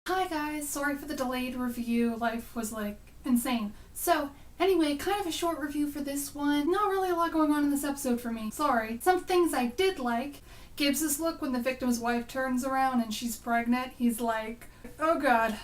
Hi guys, sorry for the delayed review. Life was like insane. So anyway, kind of a short review for this one. Not really a lot going on in this episode for me. Sorry. Some things I did like. Gibbs's look when the victim's wife turns around and she's pregnant. He's like, oh god,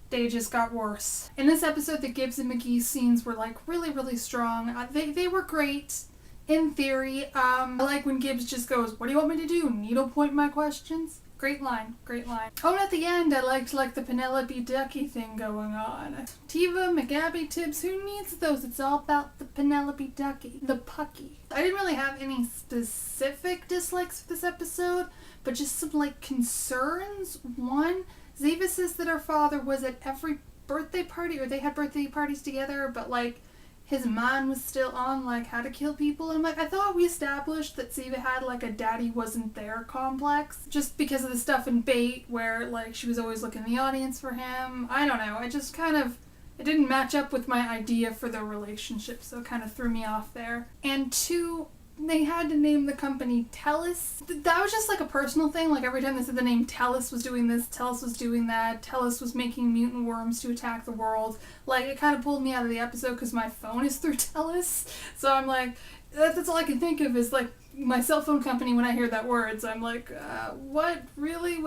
day just got worse. In this episode, the Gibbs and McGee scenes were like really strong. They were great. In theory, I like when Gibbs just goes, what do you want me to do? Needlepoint my questions? Great line, great line. Oh, and at the end, I liked like the Penelope Ducky thing going on. Tiva, McGabby, Tibbs, who needs those? It's all about the Penelope Ducky, the Pucky. I didn't really have any specific dislikes for this episode, but just some like concerns. One, Ziva says that her father was at every birthday party, or they had birthday parties together, but like his mind was still on like how to kill people. And I'm like, I thought we established that Ziva had like a daddy wasn't there complex just because of the stuff in Bait where like she was always looking in the audience for him. I don't know, it didn't match up with my idea for their relationship, so it kind of threw me off there. And two, they had to name the company Tellus. That was just like a personal thing. Like every time they said the name Tellus was doing this, Tellus was doing that, Tellus was making mutant worms to attack the world. Like it kind of pulled me out of the episode because my phone is through Tellus. So I'm like, that's all I can think of is like my cell phone company when I hear that word. So I'm like, what? Really?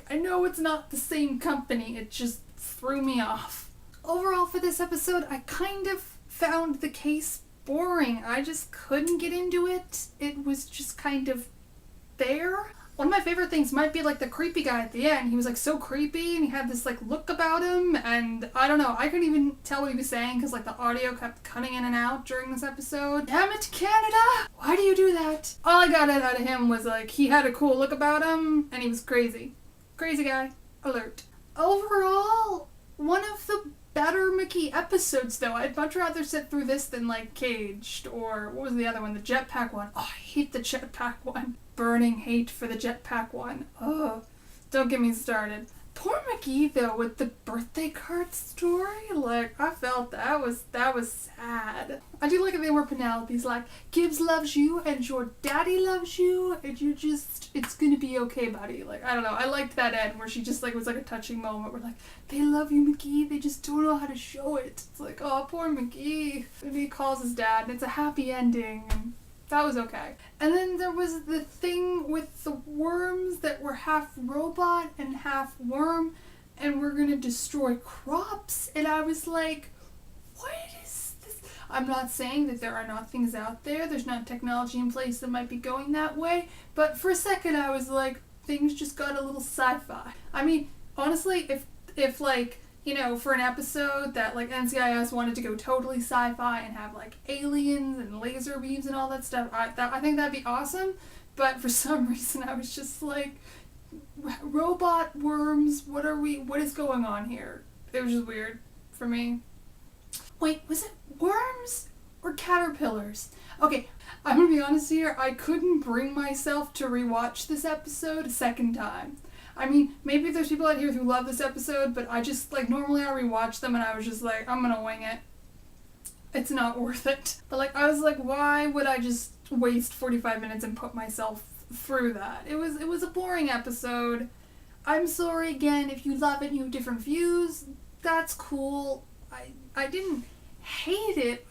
I know it's not the same company. It just threw me off. Overall for this episode, I kind of found the case boring. I just couldn't get into it. It was just kind of there. One of my favorite things might be like the creepy guy at the end. He was like so creepy and he had this like look about him, and I don't know, I couldn't even tell what he was saying because like the audio kept cutting in and out during this episode. Damn it, Canada! Why do you do that? All I got out of him was like he had a cool look about him and he was crazy. Crazy guy. Alert. Overall, one of the better McGee episodes though. I'd much rather sit through this than like Caged, or what was the other one? The jetpack one. Oh, I hate the jetpack one. Burning hate for the jetpack one. Oh, don't get me started. Poor McGee though with the birthday card story. Like I felt that was sad. I do like it they were Penelope's like, Gibbs loves you and your daddy loves you and it's gonna be okay, buddy. Like I don't know, I liked that end where she just like was like a touching moment where like, they love you, McGee, they just don't know how to show it. It's like, oh, poor McGee. And he calls his dad and it's a happy ending and that was okay. And then there was the thing with the worms that were half robot and half worm and were gonna destroy crops, and I was like, what is this? I'm not saying that there are not things out there, there's not technology in place that might be going that way, but for a second I was like, things just got a little sci-fi. I mean, honestly, if like, you know, for an episode that like NCIS wanted to go totally sci-fi and have like aliens and laser beams and all that stuff, I think that'd be awesome. But for some reason I was just like, robot worms, what is going on here? It was just weird for me. Wait, was it worms or caterpillars? Okay, I'm gonna be honest here, I couldn't bring myself to rewatch this episode a second time. I mean, maybe there's people out here who love this episode, but I just, like, normally I rewatch them and I was just like, I'm gonna wing it. It's not worth it. But, like, I was like, why would I just waste 45 minutes and put myself through that? It was a boring episode. I'm sorry again, if you love it and you have different views, that's cool. I didn't hate it,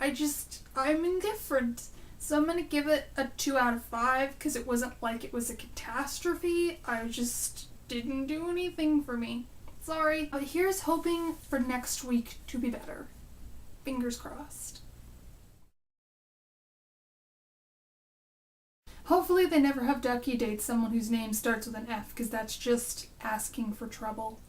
I'm indifferent. So I'm gonna give it a 2 out of 5 because it wasn't like it was a catastrophe. I just didn't do anything for me. Sorry. But here's hoping for next week to be better. Fingers crossed. Hopefully they never have Ducky date someone whose name starts with an F, because that's just asking for trouble.